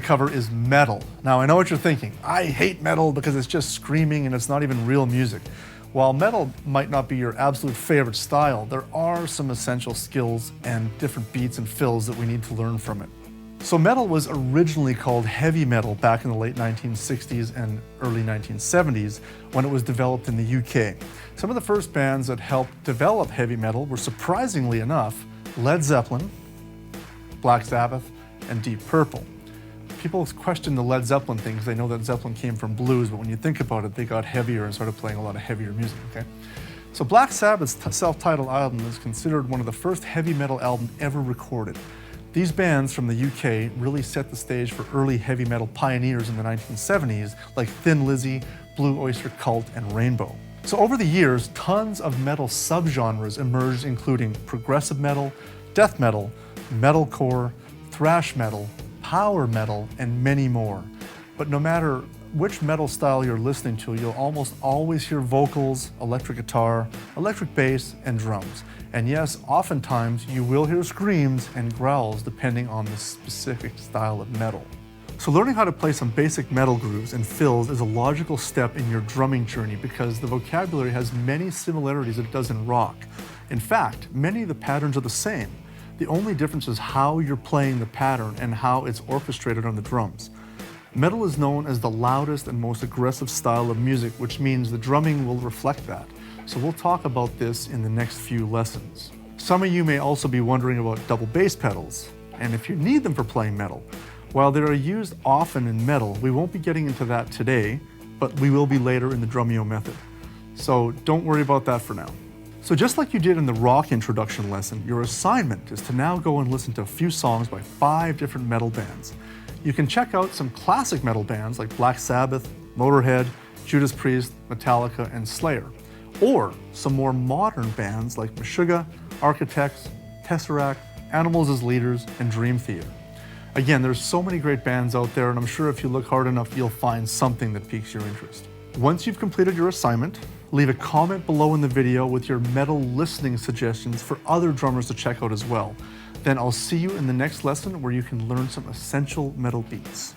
cover is metal. Now I know what you're thinking. I hate metal because it's just screaming and it's not even real music. While metal might not be your absolute favorite style, there are some essential skills and different beats and fills that we need to learn from it. So metal was originally called heavy metal back in the late 1960s and early 1970s when it was developed in the UK. Some of the first bands that helped develop heavy metal were, surprisingly enough, Led Zeppelin, Black Sabbath, and Deep Purple. People question the Led Zeppelin thing because they know that Zeppelin came from blues, but when you think about it, they got heavier and started playing a lot of heavier music, okay? So Black Sabbath's self-titled album is considered one of the first heavy metal albums ever recorded. These bands from the UK really set the stage for early heavy metal pioneers in the 1970s like Thin Lizzy, Blue Oyster Cult, and Rainbow. So over the years, tons of metal subgenres emerged, including progressive metal, death metal, metalcore, thrash metal, power metal, and many more. But no matter which metal style you're listening to, you'll almost always hear vocals, electric guitar, electric bass, and drums. And yes, oftentimes you will hear screams and growls depending on the specific style of metal. So learning how to play some basic metal grooves and fills is a logical step in your drumming journey because the vocabulary has many similarities that it does in rock. In fact, many of the patterns are the same. The only difference is how you're playing the pattern and how it's orchestrated on the drums. Metal is known as the loudest and most aggressive style of music, which means the drumming will reflect that. So we'll talk about this in the next few lessons. Some of you may also be wondering about double bass pedals, and if you need them for playing metal. While they are used often in metal, we won't be getting into that today, but we will be later in the Drumeo method. So don't worry about that for now. So just like you did in the rock introduction lesson, your assignment is to now go and listen to a few songs by 5 different metal bands. You can check out some classic metal bands like Black Sabbath, Motorhead, Judas Priest, Metallica, and Slayer. Or some more modern bands like Meshuggah, Architects, Tesseract, Animals as Leaders, and Dream Theater. Again, there's so many great bands out there, and I'm sure if you look hard enough, you'll find something that piques your interest. Once you've completed your assignment, leave a comment below in the video with your metal listening suggestions for other drummers to check out as well. Then I'll see you in the next lesson where you can learn some essential metal beats.